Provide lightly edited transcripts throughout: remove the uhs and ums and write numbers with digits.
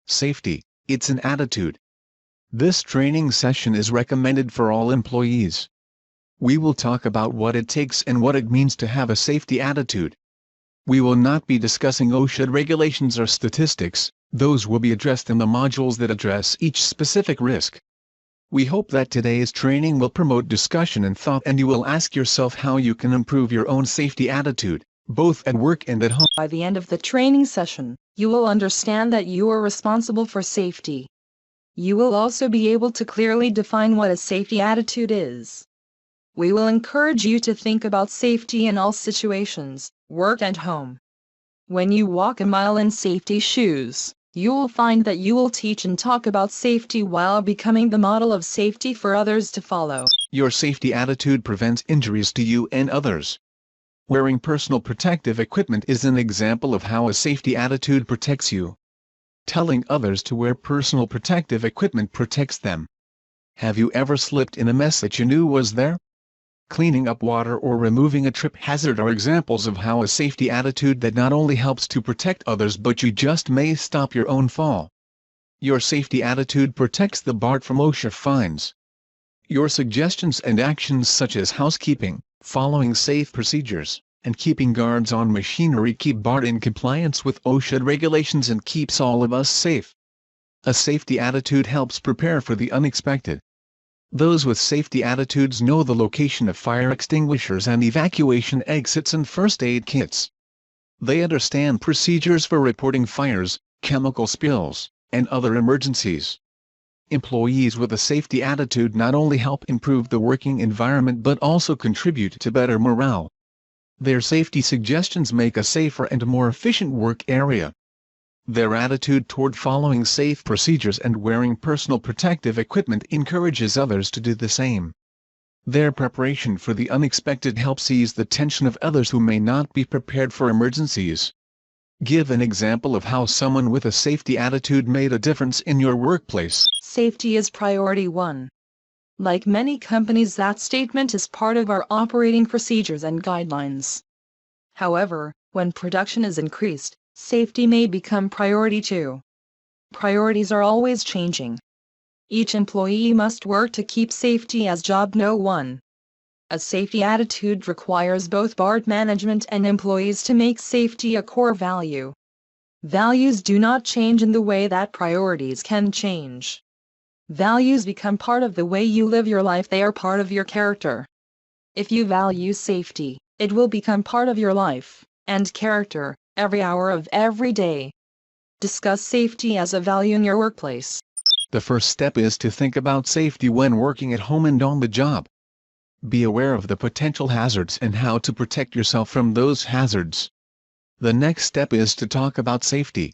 Safety, it's an attitude. This training session is recommended for all employees. We will talk about what it takes and what it means to have a safety attitude. We will not be discussing OSHA regulations or statistics, those will be addressed in the modules that address each specific risk. We hope that today's training will promote discussion and thought, and you will ask yourself how you can improve your own safety attitude, both at work and at home. By the end of the training session, you will understand that you are responsible for safety. You will also be able to clearly define what a safety attitude is. We will encourage you to think about safety in all situations, work and home. When you walk a mile in safety shoes, you will find that you will teach and talk about safety while becoming the model of safety for others to follow. Your safety attitude prevents injuries to you and others. Wearing personal protective equipment is an example of how a safety attitude protects you. Telling others to wear personal protective equipment protects them. Have you ever slipped in a mess that you knew was there? Cleaning up water or removing a trip hazard are examples of how a safety attitude that not only helps to protect others but you just may stop your own fall. Your safety attitude protects the BART from OSHA fines. Your suggestions and actions such as housekeeping, following safe procedures, and keeping guards on machinery keep BART in compliance with OSHA regulations and keeps all of us safe. A safety attitude helps prepare for the unexpected. Those with safety attitudes know the location of fire extinguishers and evacuation exits and first aid kits. They understand procedures for reporting fires, chemical spills, and other emergencies. Employees with a safety attitude not only help improve the working environment but also contribute to better morale. Their safety suggestions make a safer and more efficient work area. Their attitude toward following safe procedures and wearing personal protective equipment encourages others to do the same. Their preparation for the unexpected helps ease the tension of others who may not be prepared for emergencies. Give an example of how someone with a safety attitude made a difference in your workplace. Safety is priority one. Like many companies, that statement is part of our operating procedures and guidelines. However, when production is increased, safety may become priority two. Priorities are always changing. Each employee must work to keep safety as job no. 1. A safety attitude requires both BART management and employees to make safety a core value. Values do not change in the way that priorities can change. Values become part of the way you live your life, they are part of your character. If you value safety, it will become part of your life and character every hour of every day. Discuss safety as a value in your workplace. The first step is to think about safety when working at home and on the job. Be aware of the potential hazards and how to protect yourself from those hazards. The next step is to talk about safety.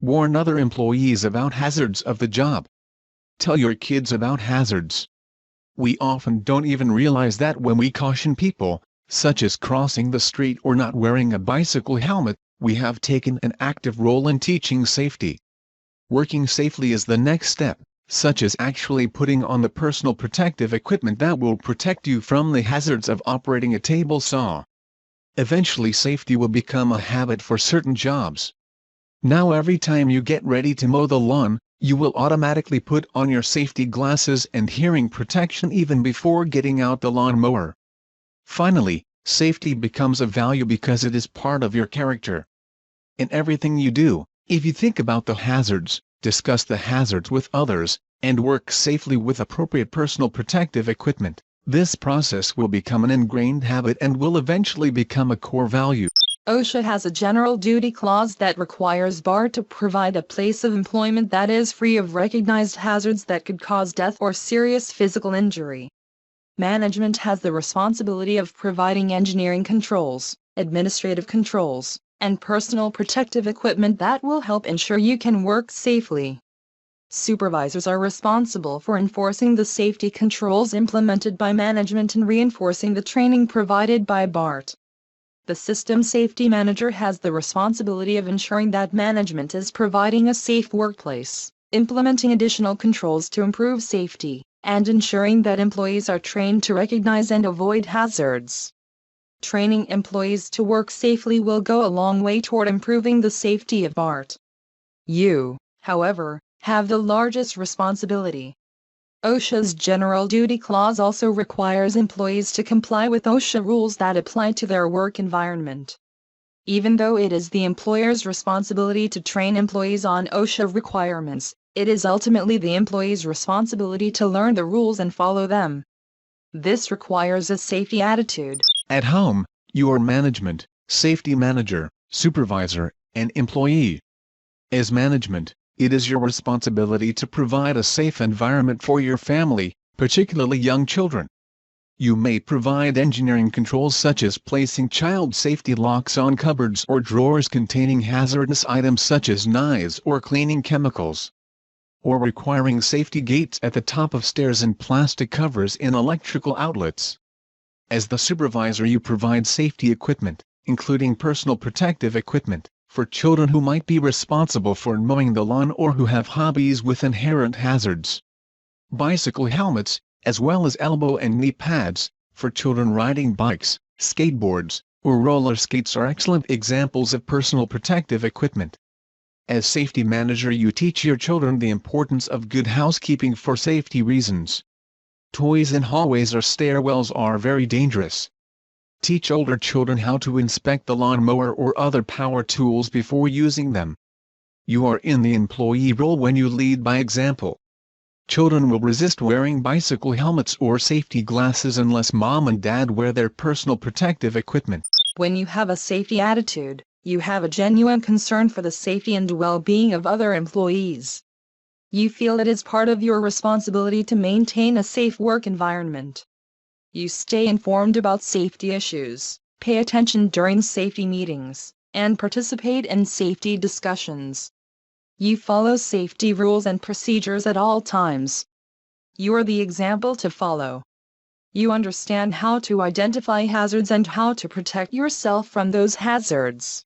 Warn other employees about hazards of the job. Tell your kids about hazards. We often don't even realize that when we caution people, such as crossing the street or not wearing a bicycle helmet, we have taken an active role in teaching safety. Working safely is the next step, such as actually putting on the personal protective equipment that will protect you from the hazards of operating a table saw. Eventually, safety will become a habit for certain jobs. Now every time you get ready to mow the lawn, you will automatically put on your safety glasses and hearing protection even before getting out the lawnmower. Finally, safety becomes a value because it is part of your character. In everything you do, if you think about the hazards, discuss the hazards with others, and work safely with appropriate personal protective equipment, this process will become an ingrained habit and will eventually become a core value. OSHA has a general duty clause that requires BART to provide a place of employment that is free of recognized hazards that could cause death or serious physical injury. Management has the responsibility of providing engineering controls, administrative controls, and personal protective equipment that will help ensure you can work safely. Supervisors are responsible for enforcing the safety controls implemented by management and reinforcing the training provided by BART. The System Safety Manager has the responsibility of ensuring that management is providing a safe workplace, implementing additional controls to improve safety, and ensuring that employees are trained to recognize and avoid hazards. Training employees to work safely will go a long way toward improving the safety of BART. You however, have the largest responsibility. OSHA's General Duty Clause also requires employees to comply with OSHA rules that apply to their work environment. Even though it is the employer's responsibility to train employees on OSHA requirements, it is ultimately the employee's responsibility to learn the rules and follow them. This requires a safety attitude. At home, you are management, safety manager, supervisor, and employee. As management, it is your responsibility to provide a safe environment for your family, particularly young children. You may provide engineering controls such as placing child safety locks on cupboards or drawers containing hazardous items such as knives or cleaning chemicals, or requiring safety gates at the top of stairs and plastic covers in electrical outlets. As the supervisor, you provide safety equipment, including personal protective equipment, for children who might be responsible for mowing the lawn or who have hobbies with inherent hazards. Bicycle helmets, as well as elbow and knee pads, for children riding bikes, skateboards, or roller skates are excellent examples of personal protective equipment. As safety manager, you teach your children the importance of good housekeeping for safety reasons. Toys in hallways or stairwells are very dangerous. Teach older children how to inspect the lawnmower or other power tools before using them. You are in the employee role when you lead by example. Children will resist wearing bicycle helmets or safety glasses unless mom and dad wear their personal protective equipment. When you have a safety attitude, you have a genuine concern for the safety and well-being of other employees. You feel it is part of your responsibility to maintain a safe work environment. You stay informed about safety issues, pay attention during safety meetings, and participate in safety discussions. You follow safety rules and procedures at all times. You are the example to follow. You understand how to identify hazards and how to protect yourself from those hazards.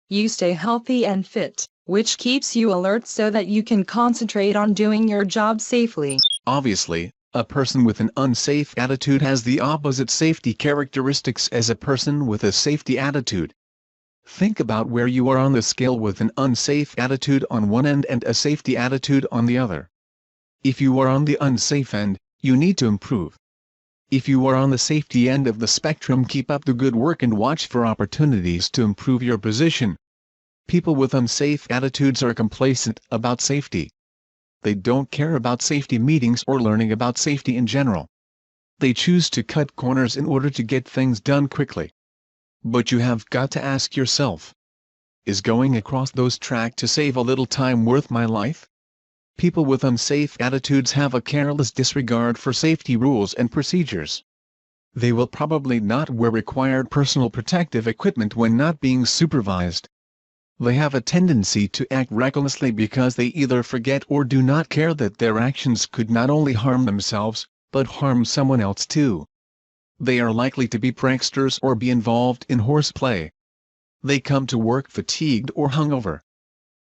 You stay healthy and fit, which keeps you alert so that you can concentrate on doing your job safely. Obviously, a person with an unsafe attitude has the opposite safety characteristics as a person with a safety attitude. Think about where you are on the scale with an unsafe attitude on one end and a safety attitude on the other. If you are on the unsafe end, you need to improve. If you are on the safety end of the spectrum, keep up the good work and watch for opportunities to improve your position. People with unsafe attitudes are complacent about safety. They don't care about safety meetings or learning about safety in general. They choose to cut corners in order to get things done quickly. But you have got to ask yourself, is going across those tracks to save a little time worth my life? People with unsafe attitudes have a careless disregard for safety rules and procedures. They will probably not wear required personal protective equipment when not being supervised. They have a tendency to act recklessly because they either forget or do not care that their actions could not only harm themselves, but harm someone else too. They are likely to be pranksters or be involved in horseplay. They come to work fatigued or hungover.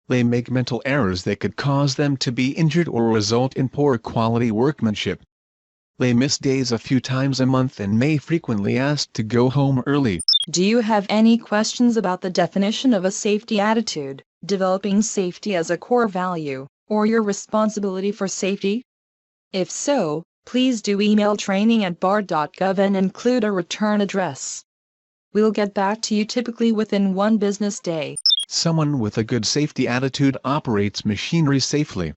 They make mental errors that could cause them to be injured or result in poor quality workmanship. They miss days a few times a month and may frequently ask to go home early. Do you have any questions about the definition of a safety attitude, developing safety as a core value, or your responsibility for safety? If so, please do email training@bart.gov and include a return address. We'll get back to you typically within 1 business day. Someone with a good safety attitude operates machinery safely.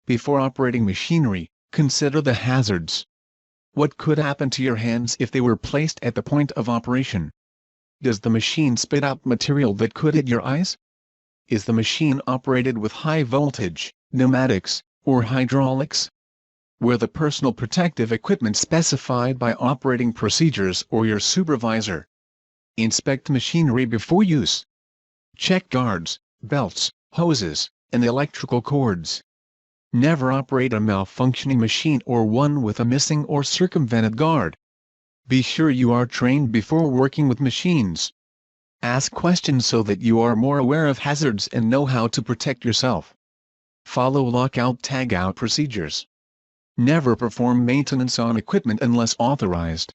Before operating machinery, consider the hazards. What could happen to your hands if they were placed at the point of operation? Does the machine spit out material that could hit your eyes? Is the machine operated with high voltage, pneumatics, or hydraulics? Wear the personal protective equipment specified by operating procedures or your supervisor. Inspect machinery before use. Check guards, belts, hoses, and electrical cords. Never operate a malfunctioning machine or one with a missing or circumvented guard. Be sure you are trained before working with machines. Ask questions so that you are more aware of hazards and know how to protect yourself. Follow lockout-tagout procedures. Never perform maintenance on equipment unless authorized.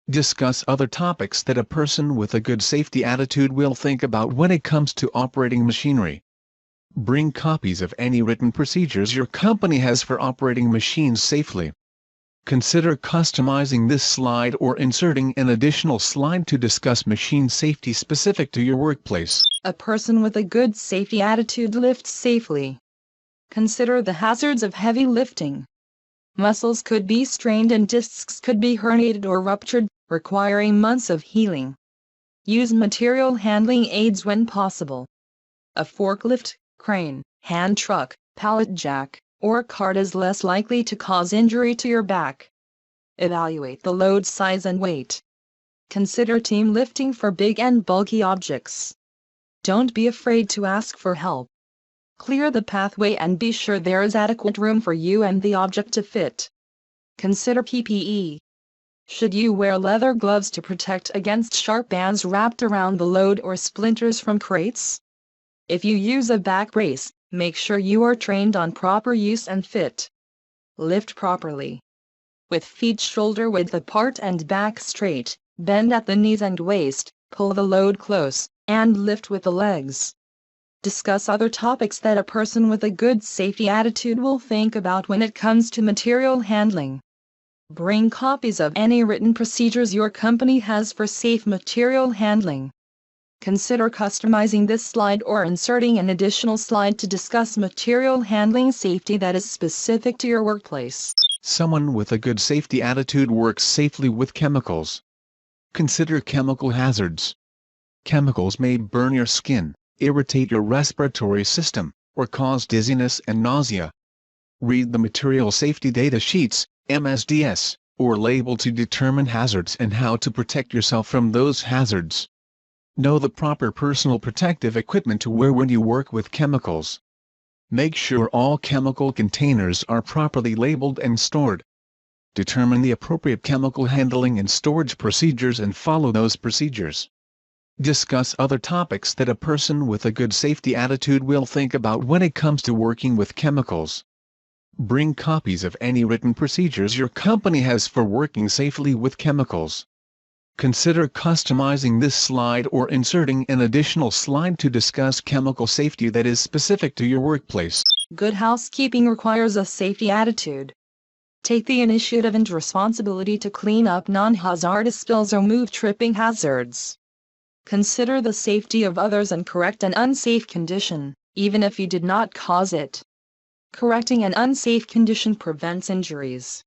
Discuss other topics that a person with a good safety attitude will think about when it comes to operating machinery. Bring copies of any written procedures your company has for operating machines safely. Consider customizing this slide or inserting an additional slide to discuss machine safety specific to your workplace. A person with a good safety attitude lifts safely. Consider the hazards of heavy lifting. Muscles could be strained and discs could be herniated or ruptured, requiring months of healing. Use material handling aids when possible. A forklift, crane, hand truck, pallet jack, or cart is less likely to cause injury to your back. Evaluate the load size and weight. Consider team lifting for big and bulky objects. Don't be afraid to ask for help. Clear the pathway and be sure there is adequate room for you and the object to fit. Consider PPE. Should you wear leather gloves to protect against sharp bands wrapped around the load or splinters from crates? If you use a back brace, make sure you are trained on proper use and fit. Lift properly. With feet shoulder width apart and back straight, bend at the knees and waist, pull the load close, and lift with the legs. Discuss other topics that a person with a good safety attitude will think about when it comes to material handling. Bring copies of any written procedures your company has for safe material handling. Consider customizing this slide or inserting an additional slide to discuss material handling safety that is specific to your workplace. Someone with a good safety attitude works safely with chemicals. Consider chemical hazards. Chemicals may burn your skin, irritate your respiratory system, or cause dizziness and nausea. Read the material safety data sheets, MSDS, or label to determine hazards and how to protect yourself from those hazards. Know the proper personal protective equipment to wear when you work with chemicals. Make sure all chemical containers are properly labeled and stored. Determine the appropriate chemical handling and storage procedures and follow those procedures. Discuss other topics that a person with a good safety attitude will think about when it comes to working with chemicals. Bring copies of any written procedures your company has for working safely with chemicals. Consider customizing this slide or inserting an additional slide to discuss chemical safety that is specific to your workplace. Good housekeeping requires a safety attitude. Take the initiative and responsibility to clean up non-hazardous spills or move tripping hazards. Consider the safety of others and correct an unsafe condition, even if you did not cause it. Correcting an unsafe condition prevents injuries.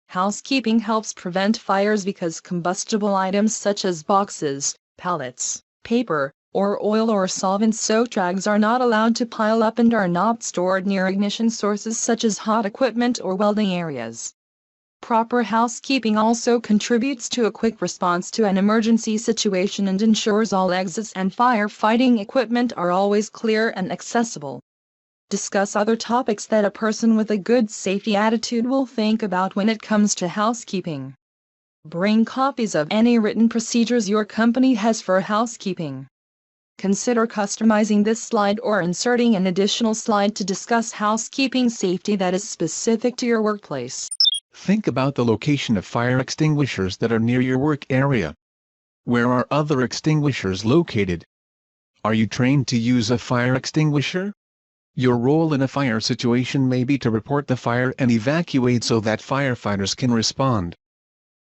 Housekeeping helps prevent fires because combustible items such as boxes, pallets, paper, or oil or solvent soaked rags are not allowed to pile up and are not stored near ignition sources such as hot equipment or welding areas. Proper housekeeping also contributes to a quick response to an emergency situation and ensures all exits and firefighting equipment are always clear and accessible. Discuss other topics that a person with a good safety attitude will think about when it comes to housekeeping. Bring copies of any written procedures your company has for housekeeping. Consider customizing this slide or inserting an additional slide to discuss housekeeping safety that is specific to your workplace. Think about the location of fire extinguishers that are near your work area. Where are other extinguishers located? Are you trained to use a fire extinguisher? Your role in a fire situation may be to report the fire and evacuate so that firefighters can respond.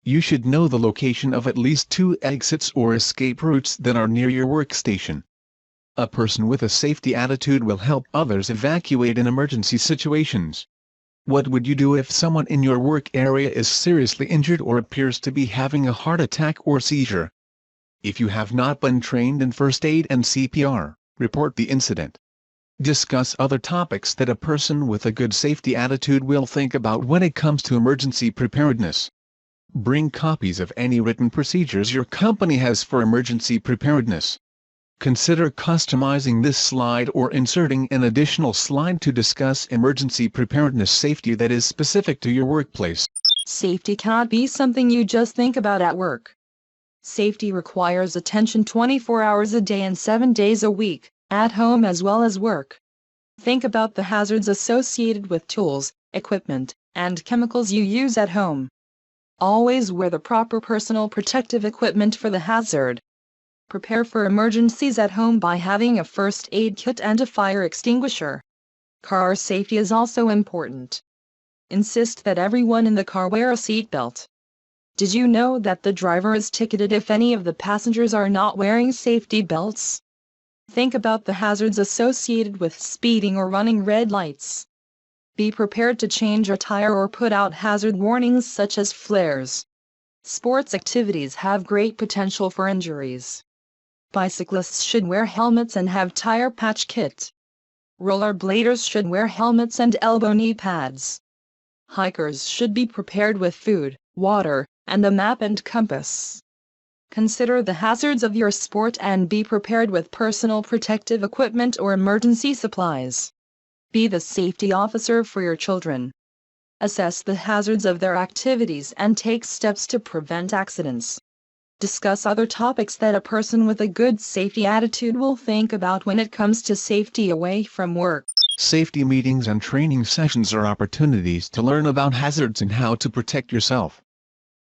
You should know the location of at least 2 exits or escape routes that are near your workstation. A person with a safety attitude will help others evacuate in emergency situations. What would you do if someone in your work area is seriously injured or appears to be having a heart attack or seizure? If you have not been trained in first aid and CPR, report the incident. Discuss other topics that a person with a good safety attitude will think about when it comes to emergency preparedness. Bring copies of any written procedures your company has for emergency preparedness. Consider customizing this slide or inserting an additional slide to discuss emergency preparedness safety that is specific to your workplace. Safety cannot be something you just think about at work. Safety requires attention 24 hours a day and 7 days a week, at home as well as work. Think about the hazards associated with tools, equipment, and chemicals you use at home. Always wear the proper personal protective equipment for the hazard. Prepare for emergencies at home by having a first aid kit and a fire extinguisher. Car safety is also important. Insist that everyone in the car wear a seatbelt. Did you know that the driver is ticketed if any of the passengers are not wearing safety belts? Think about the hazards associated with speeding or running red lights. Be prepared to change your tire or put out hazard warnings such as flares. Sports activities have great potential for injuries. Bicyclists should wear helmets and have tire patch kit. Rollerbladers should wear helmets and elbow knee pads. Hikers should be prepared with food, water, and a map and compass. Consider the hazards of your sport and be prepared with personal protective equipment or emergency supplies. Be the safety officer for your children. Assess the hazards of their activities and take steps to prevent accidents. Discuss other topics that a person with a good safety attitude will think about when it comes to safety away from work. Safety meetings and training sessions are opportunities to learn about hazards and how to protect yourself.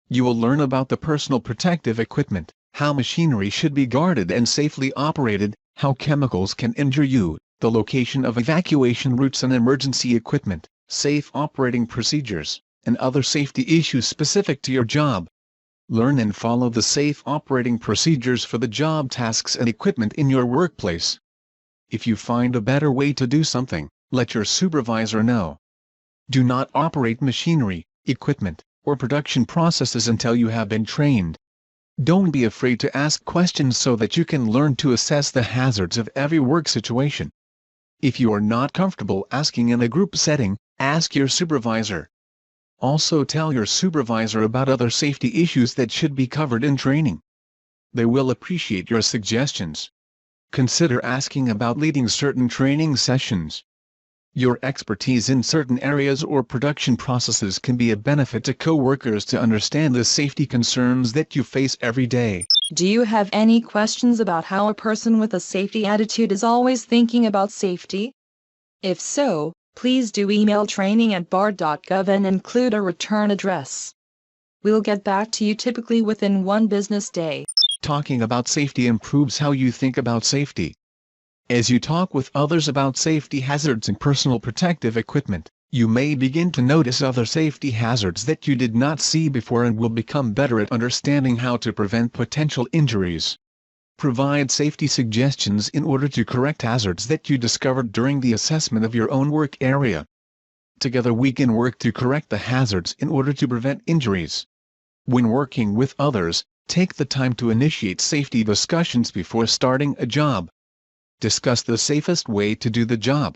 You will learn about the personal protective equipment, how machinery should be guarded and safely operated, how chemicals can injure you, the location of evacuation routes and emergency equipment, safe operating procedures, and other safety issues specific to your job. Learn and follow the safe operating procedures for the job tasks and equipment in your workplace. If you find a better way to do something, let your supervisor know. Do not operate machinery, equipment, or production processes until you have been trained. Don't be afraid to ask questions so that you can learn to assess the hazards of every work situation. If you are not comfortable asking in a group setting, ask your supervisor. Also tell your supervisor about other safety issues that should be covered in training. They will appreciate your suggestions. Consider asking about leading certain training sessions. Your expertise in certain areas or production processes can be a benefit to coworkers to understand the safety concerns that you face every day. Do you have any questions about how a person with a safety attitude is always thinking about safety? If so, please do email training@bart.gov and include a return address. We'll get back to you typically within 1 business day. Talking about safety improves how you think about safety. As you talk with others about safety hazards and personal protective equipment, you may begin to notice other safety hazards that you did not see before and will become better at understanding how to prevent potential injuries. Provide safety suggestions in order to correct hazards that you discovered during the assessment of your own work area. Together we can work to correct the hazards in order to prevent injuries. When working with others, take the time to initiate safety discussions before starting a job. Discuss the safest way to do the job.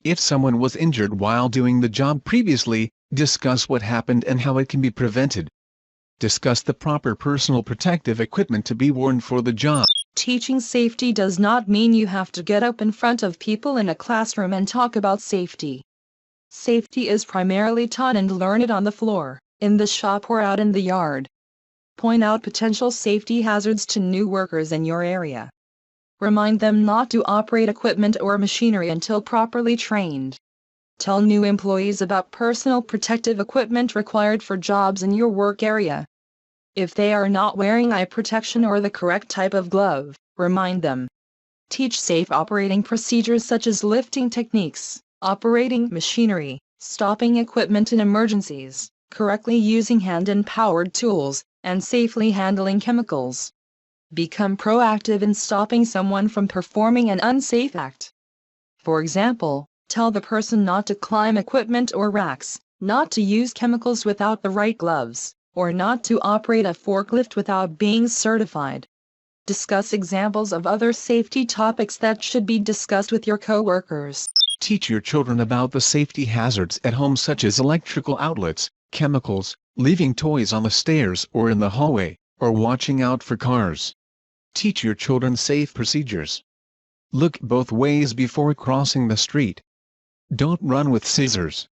If someone was injured while doing the job previously, discuss what happened and how it can be prevented. Discuss the proper personal protective equipment to be worn for the job. Teaching safety does not mean you have to get up in front of people in a classroom and talk about safety. Safety is primarily taught and learned on the floor, in the shop or out in the yard. Point out potential safety hazards to new workers in your area. Remind them not to operate equipment or machinery until properly trained. Tell new employees about personal protective equipment required for jobs in your work area. If they are not wearing eye protection or the correct type of glove, remind them. Teach safe operating procedures such as lifting techniques, operating machinery, stopping equipment in emergencies, correctly using hand and powered tools, and safely handling chemicals. Become proactive in stopping someone from performing an unsafe act. For example, tell the person not to climb equipment or racks, not to use chemicals without the right gloves, or not to operate a forklift without being certified. Discuss examples of other safety topics that should be discussed with your coworkers. Teach your children about the safety hazards at home such as electrical outlets, chemicals, leaving toys on the stairs or in the hallway, or watching out for cars. Teach your children safe procedures. Look both ways before crossing the street. Don't run with scissors.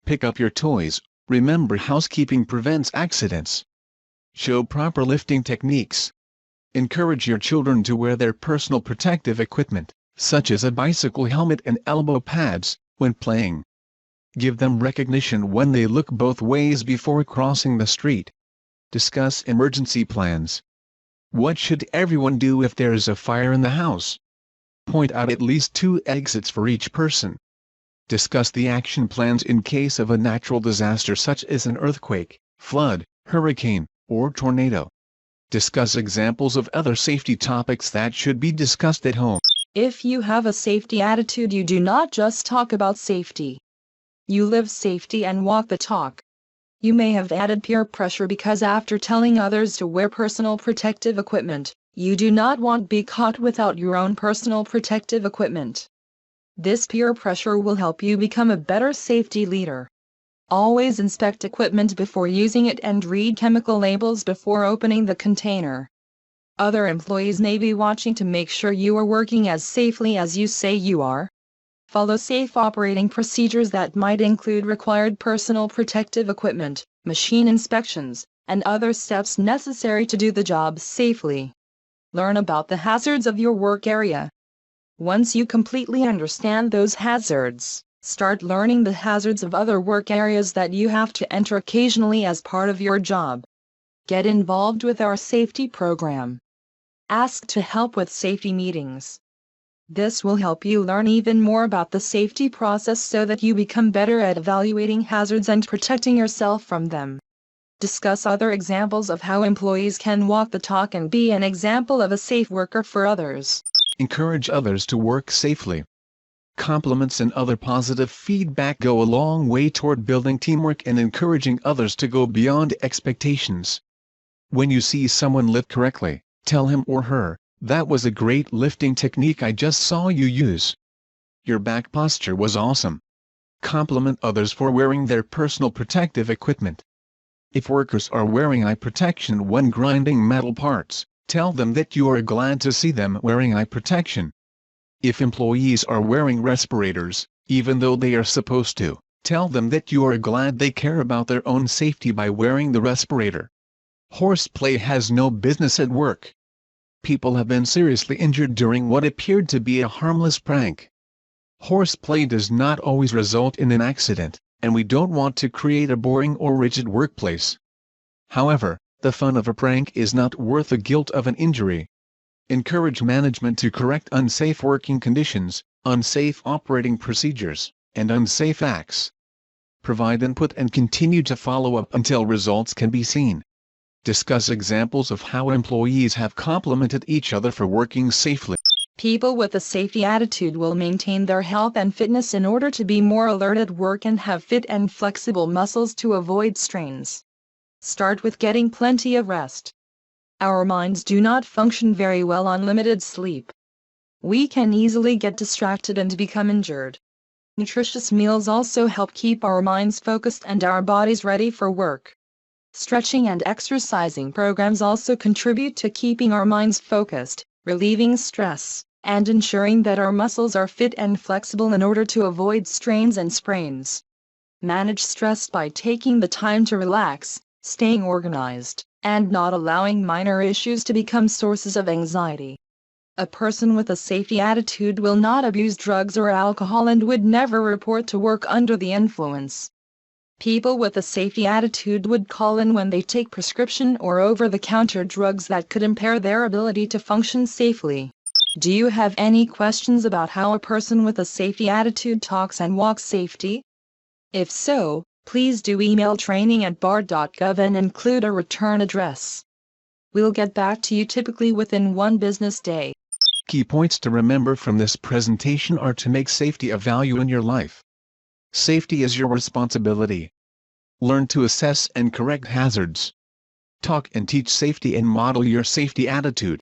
Pick up your toys. Remember, housekeeping prevents accidents. Show proper lifting techniques. Encourage your children to wear their personal protective equipment, such as a bicycle helmet and elbow pads, when playing. Give them recognition when they look both ways before crossing the street. Discuss emergency plans. What should everyone do if there is a fire in the house? Point out at least 2 exits for each person. Discuss the action plans in case of a natural disaster such as an earthquake, flood, hurricane, or tornado. Discuss examples of other safety topics that should be discussed at home. If you have a safety attitude, you do not just talk about safety. You live safety and walk the talk. You may have added peer pressure because after telling others to wear personal protective equipment, you do not want to be caught without your own personal protective equipment. This peer pressure will help you become a better safety leader. Always inspect equipment before using it and read chemical labels before opening the container. Other employees may be watching to make sure you are working as safely as you say you are. Follow safe operating procedures that might include required personal protective equipment, machine inspections, and other steps necessary to do the job safely. Learn about the hazards of your work area. Once you completely understand those hazards, start learning the hazards of other work areas that you have to enter occasionally as part of your job. Get involved with our safety program. Ask to help with safety meetings. This will help you learn even more about the safety process so that you become better at evaluating hazards and protecting yourself from them. Discuss other examples of how employees can walk the talk and be an example of a safe worker for others. Encourage others to work safely. Compliments and other positive feedback go a long way toward building teamwork and encouraging others to go beyond expectations. When you see someone lift correctly, tell him or her, "That was a great lifting technique I just saw you use. Your back posture was awesome." Compliment others for wearing their personal protective equipment. If workers are wearing eye protection when grinding metal parts, tell them that you are glad to see them wearing eye protection. If employees are wearing respirators, even though they are supposed to, tell them that you are glad they care about their own safety by wearing the respirator. Horseplay has no business at work. People have been seriously injured during what appeared to be a harmless prank. Horseplay does not always result in an accident, and we don't want to create a boring or rigid workplace. However, the fun of a prank is not worth the guilt of an injury. Encourage management to correct unsafe working conditions, unsafe operating procedures, and unsafe acts. Provide input and continue to follow up until results can be seen. Discuss examples of how employees have complimented each other for working safely. People with a safety attitude will maintain their health and fitness in order to be more alert at work and have fit and flexible muscles to avoid strains. Start with getting plenty of rest. Our minds do not function very well on limited sleep. We can easily get distracted and become injured. Nutritious meals also help keep our minds focused and our bodies ready for work. Stretching and exercising programs also contribute to keeping our minds focused, relieving stress, and ensuring that our muscles are fit and flexible in order to avoid strains and sprains. Manage stress by taking the time to relax, staying organized, and not allowing minor issues to become sources of anxiety. A person with a safety attitude will not abuse drugs or alcohol and would never report to work under the influence. People with a safety attitude would call in when they take prescription or over-the-counter drugs that could impair their ability to function safely. Do you have any questions about how a person with a safety attitude talks and walks safety? If so, please do email training@bart.gov and include a return address. We'll get back to you typically within 1 business day. Key points to remember from this presentation are to make safety a value in your life. Safety is your responsibility. Learn to assess and correct hazards. Talk and teach safety and model your safety attitude.